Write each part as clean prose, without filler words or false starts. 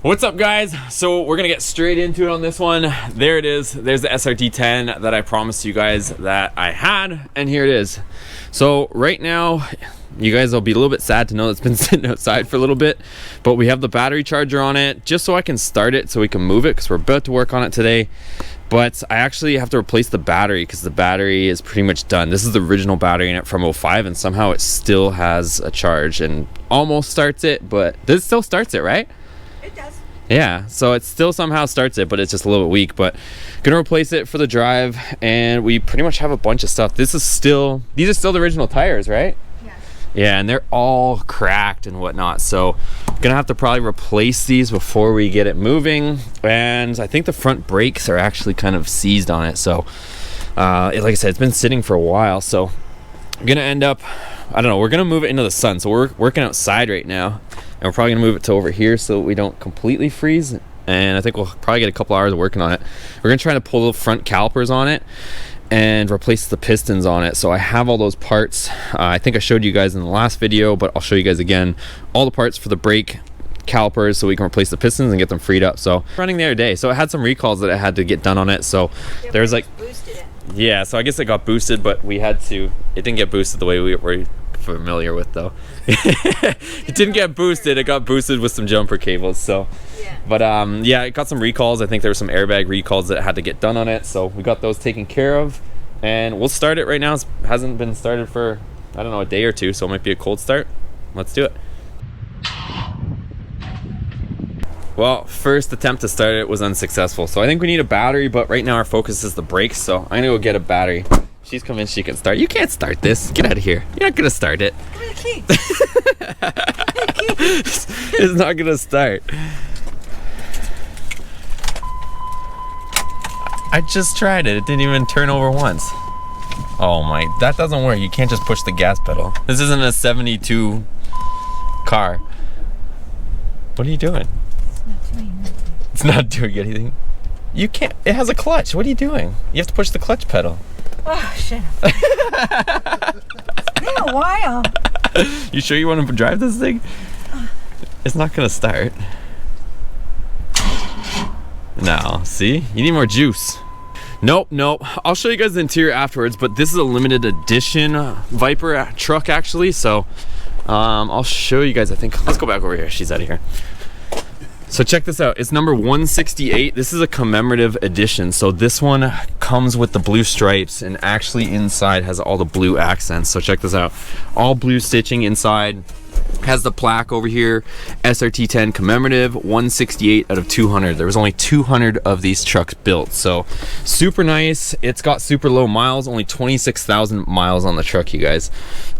What's up, guys? So we're gonna get straight into it on this one. There it is. There's the SRT-10 that I promised you guys that I had, and here it is. So right now, you guys will be a little bit sad to know it's been sitting outside for a little bit, but we have the battery charger on it just so I can start it so we can move it because we're about to work on it today. But I actually have to replace the battery because the battery is pretty much done. This is the original battery in it from 05, and somehow it still has a charge and almost starts it, but this still starts it, right? It does. Yeah, so it still somehow starts it, but it's just a little bit weak. But gonna replace it for the drive, and we pretty much have a bunch of stuff. These are still the original tires, right? Yeah. Yeah, and they're all cracked and whatnot, so gonna have to probably replace these before we get it moving. And I think the front brakes are actually kind of seized on it, so like I said, it's been sitting for a while, so I'm gonna end up, I don't know, we're gonna move it into the sun. So we're working outside right now, and we're probably gonna move it to over here so we don't completely freeze. And I think we'll probably get a couple hours of working on it. We're gonna try to pull the front calipers on it and replace the pistons on it. So I have all those parts. I think I showed you guys in the last video, but I'll show you guys again all the parts for the brake calipers so we can replace the pistons and get them freed up. So running the other day, so it had some recalls that I had to get done on it. So there's like, boosted it. yeah, so I guess it got boosted, but we had to, it didn't get boosted the way we were familiar with though. It didn't get boosted, it got boosted with some jumper cables. So Yeah. but yeah, it got some recalls. I think there were some airbag recalls that had to get done on it, so we got those taken care of, and we'll start it right now. It hasn't been started for, I don't know, a day or two, so it might be a cold start. Let's do it. Well, first attempt to start it was unsuccessful, so I think we need a battery, but right now our focus is the brakes, so I'm gonna go get a battery. She's convinced she can start. You can't start this. Get out of here. You're not gonna start it. It's not gonna start. I just tried it. It didn't even turn over once. Oh my, that doesn't work. You can't just push the gas pedal. This isn't a 72 car. What are you doing? It's not doing anything. You can't, it has a clutch. What are you doing? You have to push the clutch pedal. Oh, shut up. It's been a while. You sure you want to drive this thing? It's not gonna start. No, see? You need more juice. Nope. I'll show you guys the interior afterwards, but this is a limited edition Viper truck actually, so I'll show you guys, I think. Let's go back over here. She's out of here. So check this out. It's number 168. This is a commemorative edition. So this one comes with the blue stripes, and actually inside has all the blue accents. So check this out. All blue stitching inside. Has the plaque over here, SRT-10 commemorative, 168 out of 200. There was only 200 of these trucks built, so super nice. It's got super low miles, only 26,000 miles on the truck, you guys.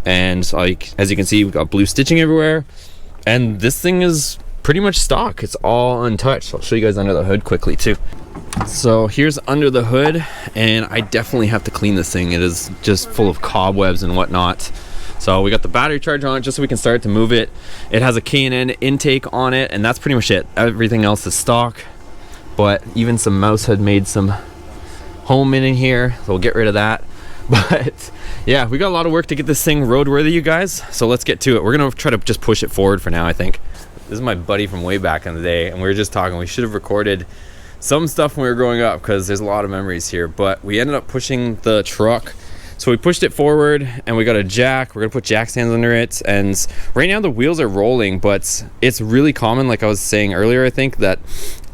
And like, as you can see, we've got blue stitching everywhere, and this thing is pretty much stock. It's all untouched. I'll show you guys under the hood quickly too. So here's under the hood, and I definitely have to clean this thing. It is just full of cobwebs and whatnot. So we got the battery charger on it just so we can start to move it. It has a K&N intake on it, and that's pretty much it. Everything else is stock, but even some mouse had made some home in here, so we'll get rid of that. But yeah, we got a lot of work to get this thing roadworthy, you guys, so let's get to it. We're gonna try to just push it forward for now, I think. This is my buddy from way back in the day, and we were just talking. We should have recorded some stuff when we were growing up because there's a lot of memories here, but we ended up pushing the truck. So we pushed it forward, and we got a jack. We're gonna put jack stands under it, and right now the wheels are rolling, but it's really common, like I was saying earlier, I think, that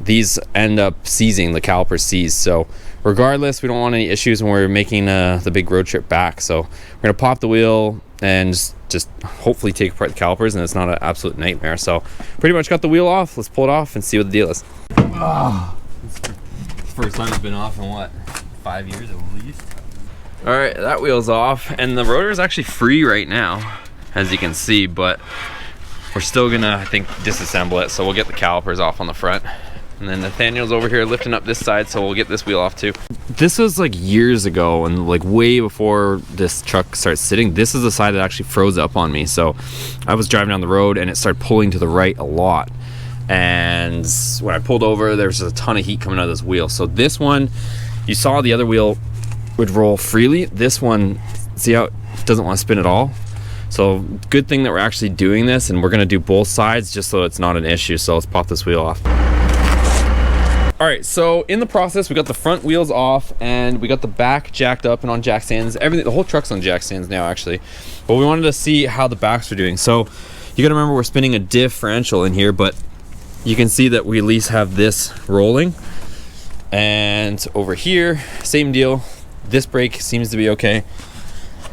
these end up seizing, the calipers seize. So regardless, we don't want any issues when we're making the big road trip back. So we're gonna pop the wheel and just hopefully take apart the calipers, and it's not an absolute nightmare. So pretty much got the wheel off. Let's pull it off and see what the deal is. Oh, it's the first time it's been off in what, 5 years at least? All right, that wheel's off, and the rotor is actually free right now, as you can see, but we're still gonna, I think, disassemble it. So we'll get the calipers off on the front, and then Nathaniel's over here lifting up this side, so we'll get this wheel off too. This was like years ago, and like way before this truck started sitting. This is the side that actually froze up on me. So I was driving down the road, and it started pulling to the right a lot. And when I pulled over, there was a ton of heat coming out of this wheel. So this one, you saw the other wheel would roll freely. This one, see how it doesn't want to spin at all? So good thing that we're actually doing this, and we're gonna do both sides just so it's not an issue. So let's pop this wheel off. All right, so in the process, we got the front wheels off and we got the back jacked up and on jack stands. Everything, the whole truck's on jack stands now actually. But we wanted to see how the backs are doing. So you gotta remember we're spinning a differential in here, but you can see that we at least have this rolling. And over here, same deal. This brake seems to be okay.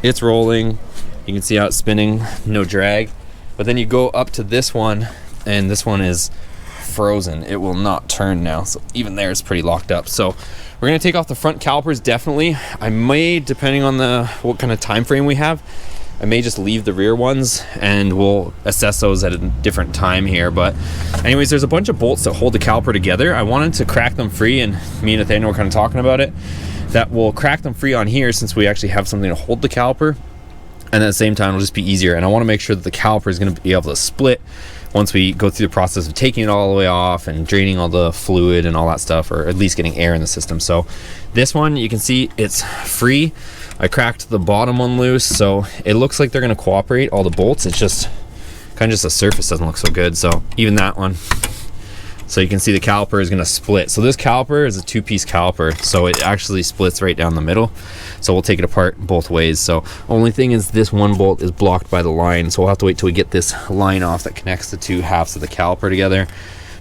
It's rolling. You can see how it's spinning, no drag. But then you go up to this one, and this one is frozen. It will not turn now. So even there it's pretty locked up. So we're gonna take off the front calipers definitely. I may, depending on what kind of time frame we have, I may just leave the rear ones and we'll assess those at a different time here. But anyways, there's a bunch of bolts that hold the caliper together. I wanted to crack them free, and me and Nathaniel were kind of talking about it, that we'll crack them free on here since we actually have something to hold the caliper, and at the same time it'll just be easier. And I want to make sure that the caliper is going to be able to split once we go through the process of taking it all the way off and draining all the fluid and all that stuff, or at least getting air in the system. So this one, you can see it's free. I cracked the bottom one loose, so it looks like they're going to cooperate, all the bolts. It's just kind of just the surface doesn't look so good. So even that one, so you can see the caliper is going to split. So this caliper is a 2-piece caliper, so it actually splits right down the middle. So we'll take it apart both ways. So only thing is this one bolt is blocked by the line, so we'll have to wait till we get this line off that connects the two halves of the caliper together.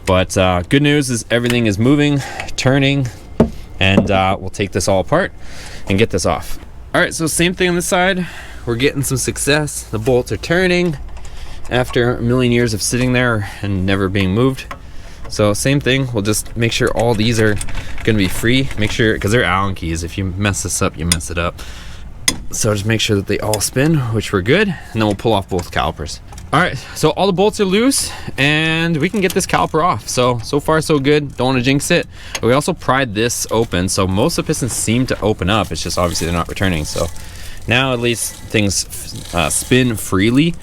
But good news is everything is moving, turning, and we'll take this all apart and get this off. All right, so same thing on this side. We're getting some success. The bolts are turning after a million years of sitting there and never being moved. So same thing, we'll just make sure all these are gonna be free. Make sure, because they're Allen keys, if you mess this up, you mess it up. So just make sure that they all spin, which we're good, and then we'll pull off both calipers. All right, so all the bolts are loose and we can get this caliper off. So far so good, don't wanna jinx it. But we also pried this open, so most of the pistons seem to open up. It's just obviously they're not returning. So now at least things spin freely,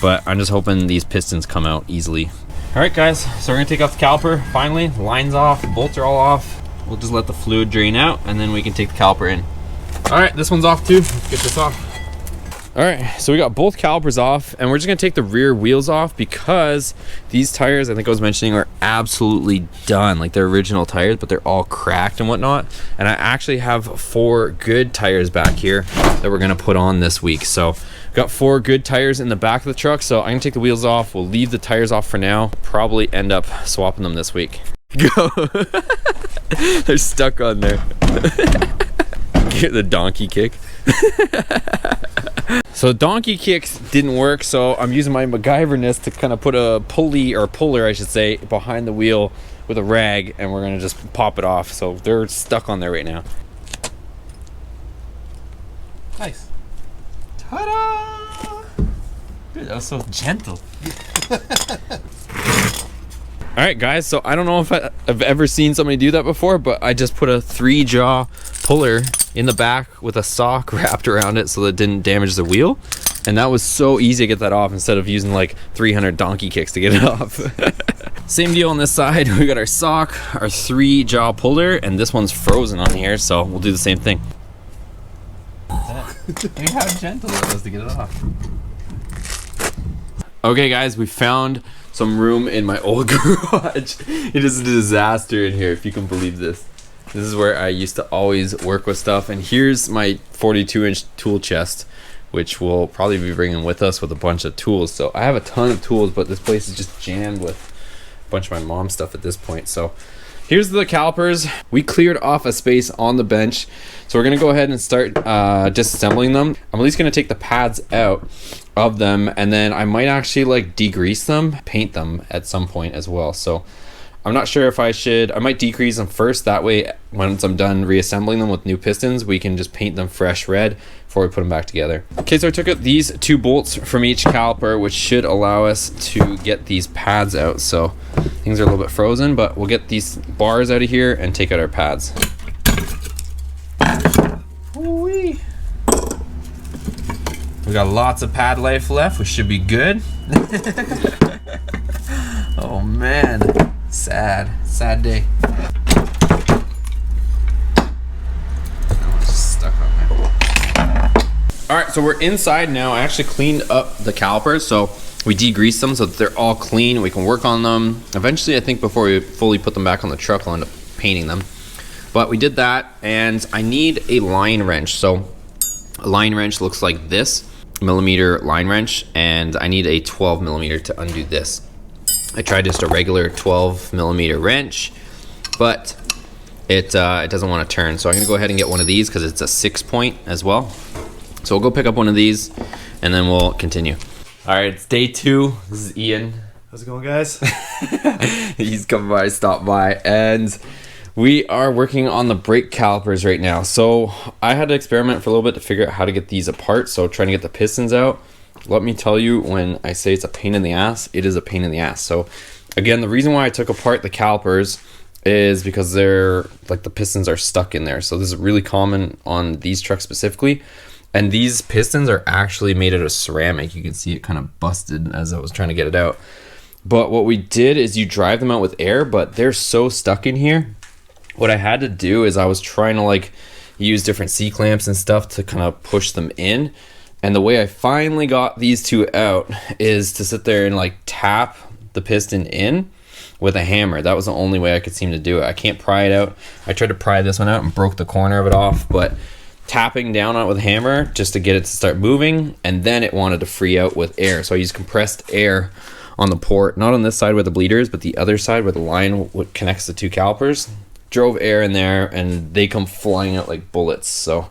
but I'm just hoping these pistons come out easily. All right guys, so we're gonna take off the caliper. Finally, the line's off, the bolts are all off. We'll just let the fluid drain out and then we can take the caliper in. All right, this one's off too. Let's get this off. All right, so we got both calipers off and we're just gonna take the rear wheels off because these tires, I think I was mentioning, are absolutely done. Like they're original tires, but they're all cracked and whatnot. And I actually have 4 good tires back here that we're gonna put on this week. So got 4 good tires in the back of the truck, so I'm gonna take the wheels off. We'll leave the tires off for now. Probably end up swapping them this week. Go. They're stuck on there. Get the donkey kick. So donkey kicks didn't work, so I'm using my MacGyverness to kind of put a pulley, or puller I should say, behind the wheel with a rag, and we're gonna just pop it off. So they're stuck on there right now. Nice. Ta-da! Dude, that was so gentle. All right guys, so I don't know if I've ever seen somebody do that before, but I just put a 3-jaw puller in the back with a sock wrapped around it so that it didn't damage the wheel. And that was so easy to get that off instead of using like 300 donkey kicks to get it off. Same deal on this side. We got our sock, our 3-jaw puller, and this one's frozen on here, so we'll do the same thing. Look how gentle it was to get it off. Okay guys, we found some room in my old garage. It is a disaster in here, if you can believe this. This is where I used to always work with stuff, and here's my 42-inch tool chest, which we'll probably be bringing with us with a bunch of tools. So I have a ton of tools, but this place is just jammed with a bunch of my mom's stuff at this point. So here's the calipers. We cleared off a space on the bench, so we're gonna go ahead and start disassembling them. I'm at least gonna take the pads out of them, and then I might actually like degrease them, paint them at some point as well. So I'm not sure if I should. I might degrease them first, that way once I'm done reassembling them with new pistons, we can just paint them fresh red before we put them back together. Okay, so I took out these 2 bolts from each caliper, which should allow us to get these pads out. So things are a little bit frozen, but we'll get these bars out of here and take out our pads. Ooh-wee. We got lots of pad life left. We should be good. Oh man, sad day. Oh, it's just stuck on there. All right, so we're inside now. I actually cleaned up the calipers, so we degreased them so that they're all clean. We can work on them. Eventually, I think before we fully put them back on the truck, I'll end up painting them. But we did that, and I need a line wrench. So a line wrench looks like this, millimeter line wrench, and I need a 12 millimeter to undo this. I tried just a regular 12 millimeter wrench, but it doesn't want to turn. So I'm gonna go ahead and get one of these because it's a 6-point as well. So we'll go pick up one of these and then we'll continue. All right, it's day 2. This is Ian. How's it going, guys? He's come by, stopped by, and we are working on the brake calipers right now. So I had to experiment for a little bit to figure out how to get these apart. So trying to get the pistons out. Let me tell you, when I say it's a pain in the ass, it is a pain in the ass. So again, the reason why I took apart the calipers is because they're like the pistons are stuck in there. So this is really common on these trucks specifically. And these pistons are actually made out of ceramic. You can see it kind of busted as I was trying to get it out. But what we did is you drive them out with air, but they're so stuck in here. What I had to do is I was trying to like use different C-clamps and stuff to kind of push them in. And the way I finally got these two out is to sit there and like tap the piston in with a hammer. That was the only way I could seem to do it. I can't pry it out. I tried to pry this one out and broke the corner of it off, but tapping down on it with a hammer just to get it to start moving, and then it wanted to free out with air. So I used compressed air on the port, not on this side where the bleeder is, but the other side where the line connects the two calipers. Drove air in there and they come flying out like bullets. So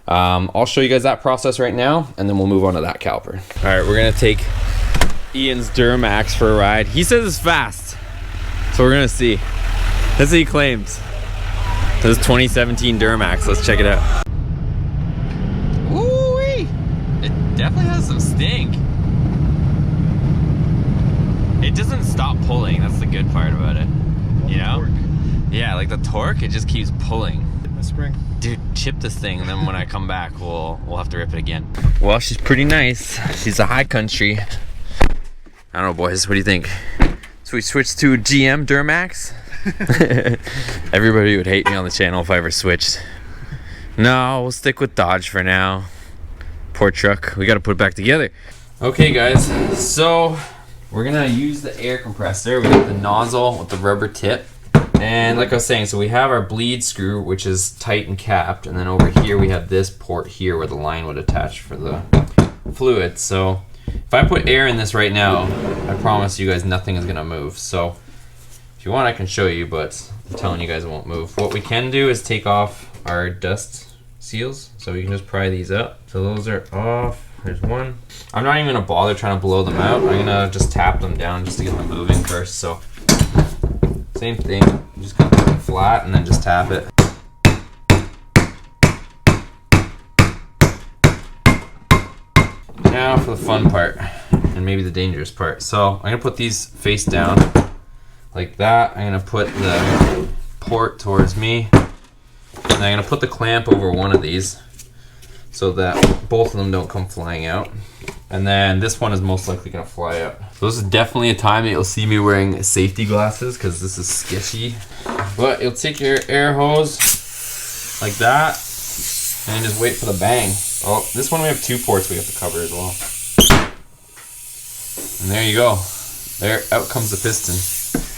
I'll show you guys that process right now, and then we'll move on to that caliper. All right, we're gonna take Ian's Duramax for a ride. He says it's fast, so we're gonna see. That's what he claims. This is 2017 Duramax. Let's check it out. Ooh-wee! It definitely has some stink. It doesn't stop pulling. That's the good part about it. You know? Yeah, like the torque, it just keeps pulling. Spring. Dude, chip this thing, and then when I come back, we'll have to rip it again. Well, she's pretty nice. She's a high country. I don't know, boys. What do you think? So we switched to GM Duramax. Everybody would hate me on the channel if I ever switched. No, we'll stick with Dodge for now. Poor truck. We got to put it back together. Okay, guys. So we're gonna use the air compressor. We got the nozzle with the rubber tip. And like I was saying, so we have our bleed screw, which is tight and capped, and then over here we have this port here where the line would attach for the fluid. So if I put air in this right now, I promise you guys nothing is gonna move. So if you want, I can show you, but I'm telling you guys it won't move. What we can do is take off our dust seals, so we can just pry these up. So those are off. There's one. I'm not even gonna bother trying to blow them out. I'm gonna just tap them down just to get them moving first. So same thing, just kind of put it flat and then just tap it. Now for the fun part, and maybe the dangerous part. So I'm gonna put these face down like that. I'm gonna put the port towards me, and I'm gonna put the clamp over one of these so that both of them don't come flying out. And then this one is most likely gonna fly out. So this is definitely a time that you'll see me wearing safety glasses because this is sketchy. But you'll take your air hose like that and just wait for the bang. Oh, this one we have 2 ports we have to cover as well. And there you go. There, out comes the piston.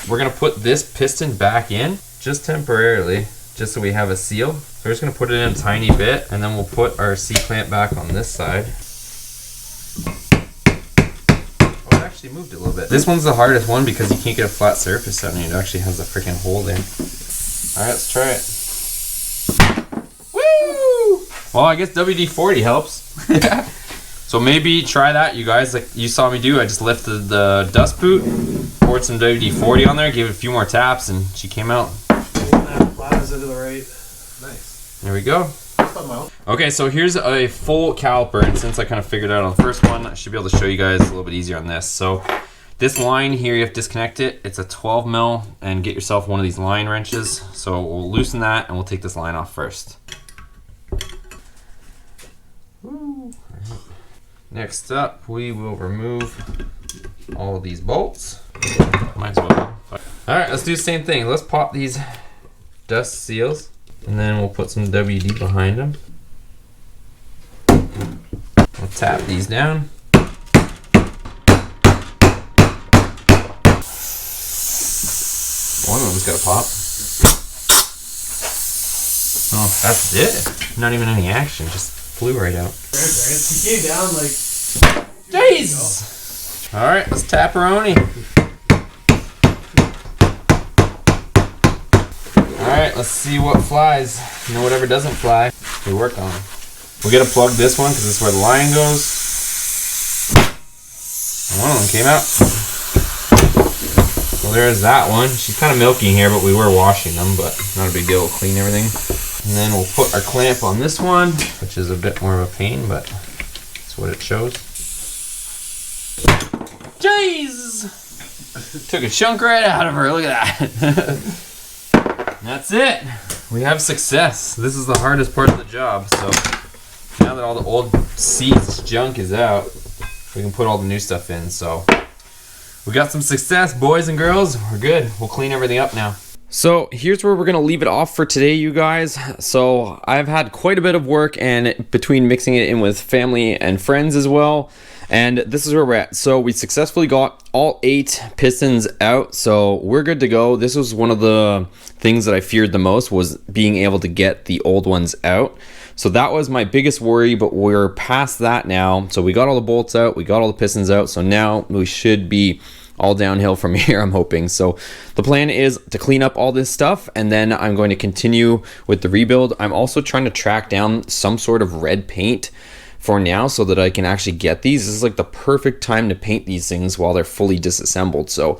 We're gonna put this piston back in just temporarily, just so we have a seal. So we're just gonna put it in a tiny bit, and then we'll put our C-clamp back on this side. Oh, it actually moved a little bit. This one's the hardest one because you can't get a flat surface on it. It actually has a freaking hole there. All right, let's try it. Woo! Well, I guess WD-40 helps. So maybe try that, you guys. Like you saw me do, I just lifted the dust boot, poured some WD-40 on there, gave it a few more taps, and she came out. Lines into the right. Nice. There we go. Okay, so here's a full caliper, and since I kind of figured it out on the first one, I should be able to show you guys a little bit easier on this. So this line here, you have to disconnect it. It's a 12 mil, and get yourself one of these line wrenches. So we'll loosen that, and we'll take this line off first. Woo. Next up, we will remove all of these bolts. Might as well. All right, let's do the same thing. Let's pop these dust seals, and then we'll put some WD behind them. tap these down. One of them's got a pop. Oh, that's it. Not even any action, just flew right out. He came down like. Jeez! Alright, let's tap-a-roni. Alright, let's see what flies. You know, whatever doesn't fly, we work on. We gotta plug this one because this is where the line goes. One of them came out. So there's that one. She's kind of milky here, but we were washing them, but not a big deal. We'll clean everything. And then we'll put our clamp on this one, which is a bit more of a pain, but that's what it shows. Jeez! Took a chunk right out of her. Look at that. That's it. We have success. This is the hardest part of the job. So now that all the old seats junk is out, we can put all the new stuff in. So we got some success, boys and girls. We're good. We'll clean everything up now. So here's where we're gonna leave it off for today, you guys. So I've had quite a bit of work, and between mixing it in with family and friends as well. And this is where we're at. So we successfully got all 8 pistons out, so we're good to go. This was one of the things that I feared the most, was being able to get the old ones out. So that was my biggest worry, but we're past that now. So we got all the bolts out, we got all the pistons out, so now we should be all downhill from here, I'm hoping. So the plan is to clean up all this stuff, and then I'm going to continue with the rebuild. I'm also trying to track down some sort of red paint for now so that I can actually get these. This is like the perfect time to paint these things while they're fully disassembled. So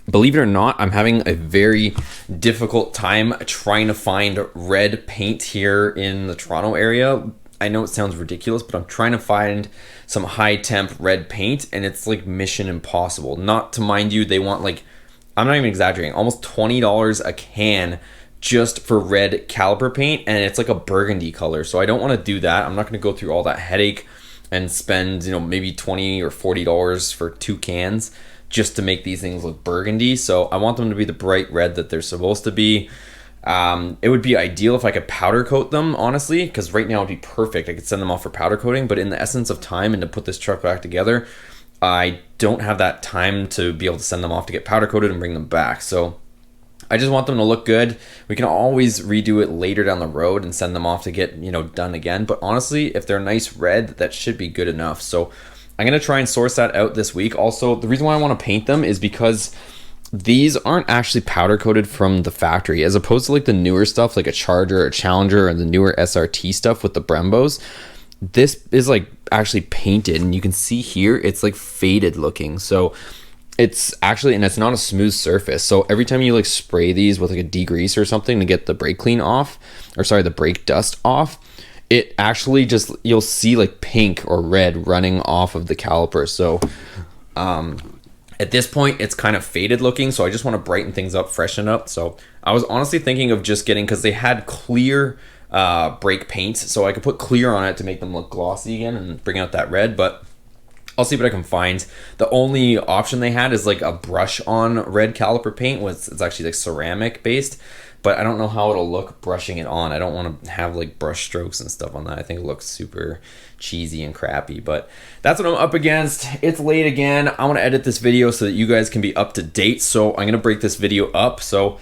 believe it or not, I'm having a very difficult time trying to find red paint here in the Toronto area. I know it sounds ridiculous, but I'm trying to find some high temp red paint, and it's like mission impossible. Not to mind you, they want like, I'm not even exaggerating, almost $20 a can just for red caliper paint, and it's like a burgundy color. So I don't want to do that. I'm not going to go through all that headache and spend, you know, maybe $20 or $40 for 2 cans just to make these things look burgundy. So I want them to be the bright red that they're supposed to be. It would be ideal if I could powder coat them, honestly, because right now it'd be perfect. I could send them off for powder coating, but in the essence of time and to put this truck back together, I don't have that time to be able to send them off to get powder coated and bring them back. So I just want them to look good. We can always redo it later down the road and send them off to get, you know, done again. But honestly, if they're nice red, that should be good enough. So I'm going to try and source that out this week. Also, the reason why I want to paint them is because these aren't actually powder coated from the factory, as opposed to like the newer stuff like a Charger or Challenger and the newer SRT stuff with the Brembos. This is like actually painted, and you can see here it's like faded looking. So it's actually, and it's not a smooth surface. So every time you like spray these with like a degrease or something to get the brake clean off, or sorry, the brake dust off, it actually just, you'll see like pink or red running off of the caliper. So at this point it's kind of faded looking, so I just want to brighten things up, freshen up. So I was honestly thinking of just getting, because they had clear brake paint, so I could put clear on it to make them look glossy again and bring out that red, but I'll see what I can find. The only option they had is like a brush on red caliper paint, it's actually like ceramic based, but I don't know how it'll look brushing it on. I don't want to have like brush strokes and stuff on that. I think it looks super cheesy and crappy, but that's what I'm up against. It's late again. I want to edit this video so that you guys can be up to date, so I'm gonna break this video up. So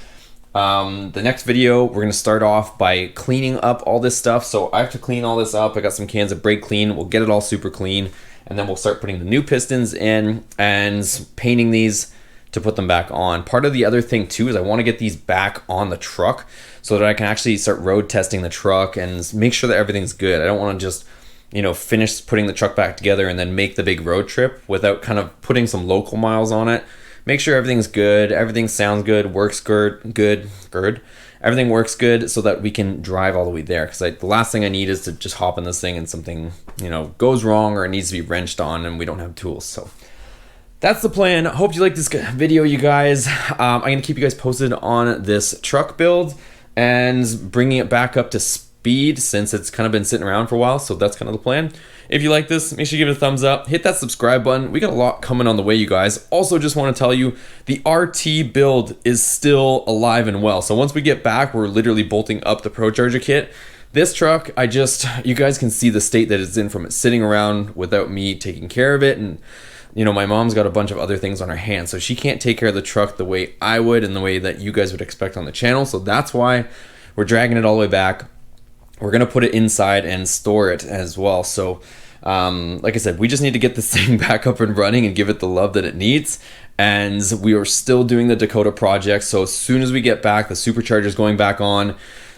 the next video, we're gonna start off by cleaning up all this stuff. So I have to clean all this up. I got some cans of brake clean. We'll get it all super clean, and then we'll start putting the new pistons in and painting these to put them back on. Part of the other thing too is I want to get these back on the truck so that I can actually start road testing the truck and make sure that everything's good. I don't want to just, you know, finish putting the truck back together and then make the big road trip without kind of putting some local miles on it. Make sure everything's good, everything sounds good, works good. Everything works good so that we can drive all the way there. Because the last thing I need is to just hop in this thing and something, you know, goes wrong or it needs to be wrenched on and we don't have tools. So that's the plan. Hope you like this video, you guys. I'm going to keep you guys posted on this truck build and bringing it back up to speed since it's kind of been sitting around for a while. So that's kind of the plan. If you like this, make sure you give it a thumbs up. Hit that subscribe button. We got a lot coming on the way, you guys. Also, just want to tell you, the RT build is still alive and well. So once we get back, we're literally bolting up the Pro Charger kit. this truck, you guys can see the state that it's in from it sitting around without me taking care of it. And you know, my mom's got a bunch of other things on her hands, so she can't take care of the truck the way I would and the way that you guys would expect on the channel. So that's why we're dragging it all the way back. We're gonna put it inside and store it as well. So like I said, we just need to get this thing back up and running and give it the love that it needs. And we are still doing the Dakota project, so as soon as we get back, the supercharger is going back on.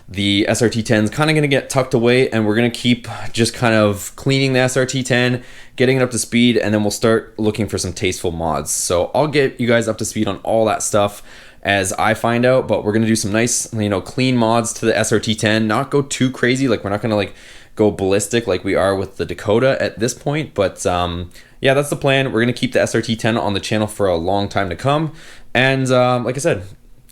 The SRT-10 is kind of going to get tucked away, and we're going to keep just kind of cleaning the SRT-10, getting it up to speed, and then we'll start looking for some tasteful mods. So I'll get you guys up to speed on all that stuff as I find out, but we're going to do some nice, you know, clean mods to the SRT-10, not go too crazy. Like, we're not going to like go ballistic like we are with the Dakota at this point, but yeah, that's the plan. We're going to keep the SRT-10 on the channel for a long time to come. And like I said,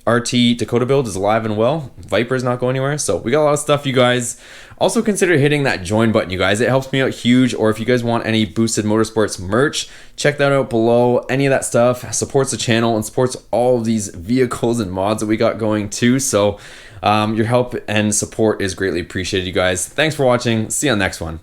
RT Dakota build is alive and well. Viper's not going anywhere. So we got a lot of stuff, you guys. Also consider hitting that join button, you guys. It helps me out huge. Or if you guys want any Boosted Motorsports merch, check that out below. Any of that stuff supports the channel and supports all of these vehicles and mods that we got going too. So your help and support is greatly appreciated, you guys. Thanks for watching. See you on the next one.